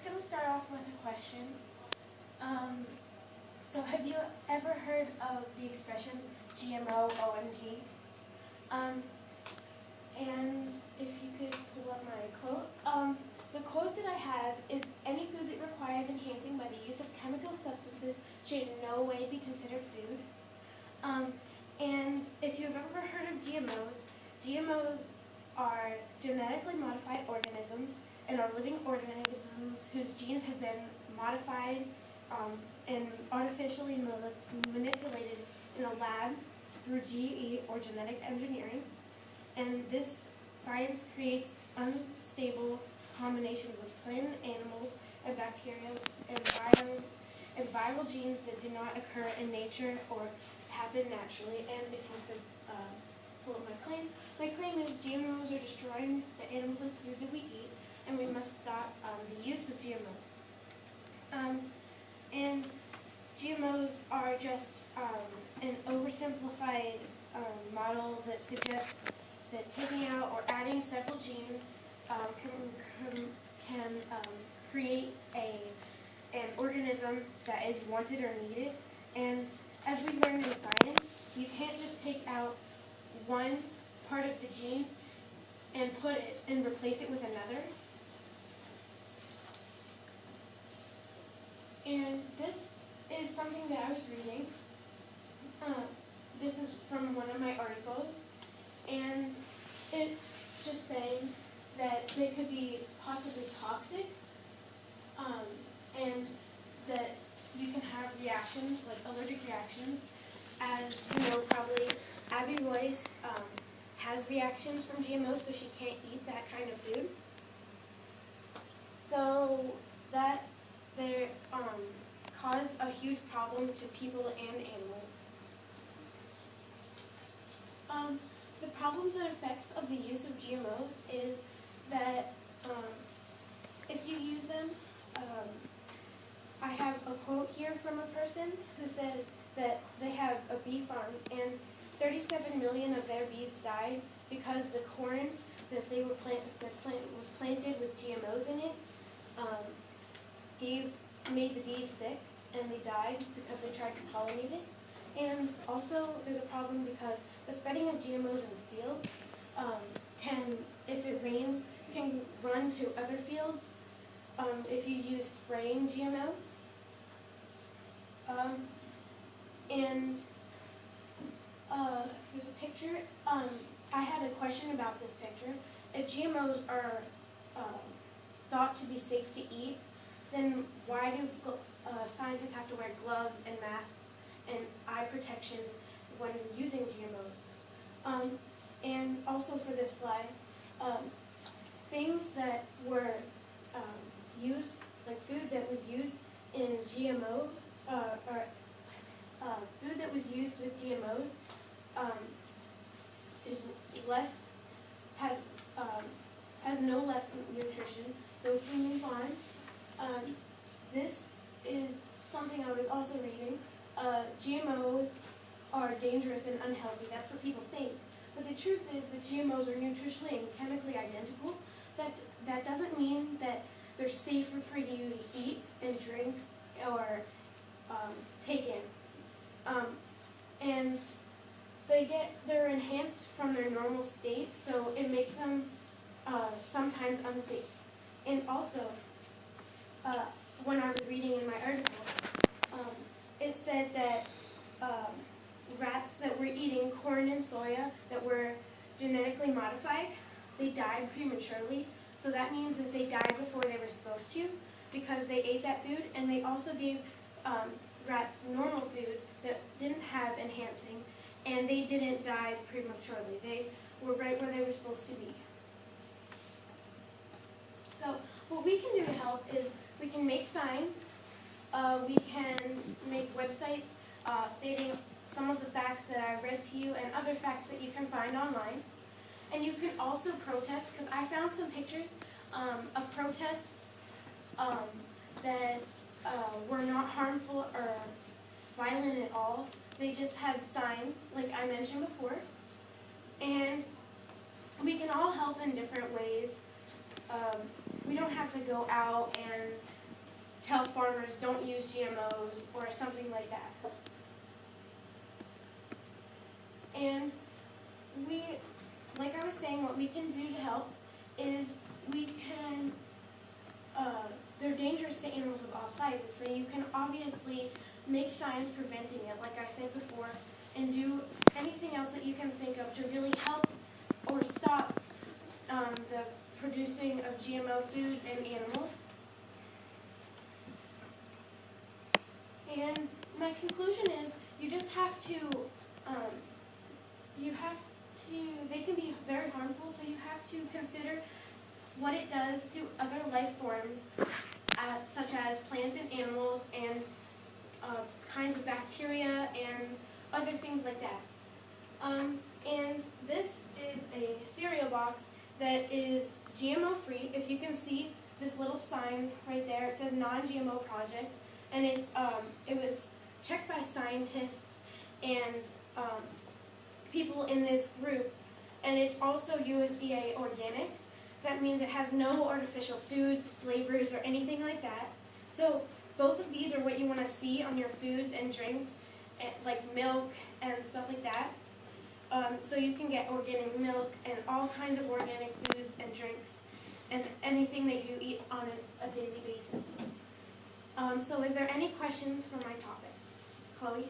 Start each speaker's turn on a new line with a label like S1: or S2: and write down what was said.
S1: going to start off with a question. So have you ever heard of the expression GMO OMG? And if you could pull up my quote. The quote that I have is, any food that requires enhancing by the use of chemical substances should in no way be considered food. And if you've ever heard of GMOs, GMOs are genetically modified organisms and are living organisms whose genes have been modified and artificially manipulated in a lab through GE or genetic engineering. And this science creates unstable combinations of plant animals and bacteria and viral genes that do not occur in nature or happen naturally. And if you could pull up my claim is GMOs are destroying the animals and food that we eat, and we must stop the use of GMOs. And GMOs are just an oversimplified model that suggests that taking out or adding several genes can create an organism that is wanted or needed. And as we learned in science, you can't just take out one part of the gene and put it and replace it with another. And this is something that I was reading. This is from one of my articles, and it's just saying that they could be possibly toxic, and that you can have reactions, like allergic reactions. As you know, probably Abby Royce has reactions from GMOs, so she can't eat that kind of food. So that they cause a huge problem to people and animals. The problems and effects of the use of GMOs is that if you use them, I have a quote here from a person who said that they have a bee farm and 37 million of their bees died because the corn that they were was planted with GMOs in it made the bees sick, and they died because they tried to pollinate it. And also there's a problem because the spreading of GMOs in the field if it rains, can run to other fields if you use spraying GMOs. And here's a picture. I had a question about this picture. If GMOs are thought to be safe to eat, then why do scientists have to wear gloves and masks and eye protection when using GMOs? And also for this slide, things that were used, like food that was used in GMO, food that was used with GMOs has no less nutrition. So if we move on, this is something I was also reading. GMOs are dangerous and unhealthy. That's what people think. But the truth is that GMOs are nutritionally and chemically identical. That doesn't mean that they're safer for you to eat and drink or take in. And they're enhanced from their normal state, so it makes them sometimes unsafe. And also, when I was reading in my article, it said that rats that were eating corn and soya that were genetically modified, they died prematurely. So that means that they died before they were supposed to because they ate that food, and they also gave rats normal food that didn't have enhancing, and they didn't die prematurely. They were right where they were supposed to be. So what we can do to help is we can make signs, we can make websites stating some of the facts that I read to you and other facts that you can find online. And you can also protest, because I found some pictures of protests that were not harmful or violent at all. They just had signs, like I mentioned before. And we can all help in different ways. We don't have to go out and tell farmers don't use GMOs or something like that. And like I was saying, what we can do to help is we can, they're dangerous to animals of all sizes, so you can obviously make signs preventing it, like I said before, and do anything else that you can think of to really help or stop the producing of GMO foods and animals. And my conclusion is you just have to, they can be very harmful, so you have to consider what it does to other life forms, such as plants and animals, and kinds of bacteria and other things like that. And this is a cereal box that is GMO free. If you can see this little sign right there, it says non-GMO project, and it was checked by scientists and people in this group, and it's also USDA organic. That means it has no artificial foods, flavors, or anything like that. So both of these are what you want to see on your foods and drinks, like milk and stuff like that. So you can get organic milk and all kinds of organic foods and drinks and anything that you eat on a daily basis. So is there any questions for my topic? Chloe?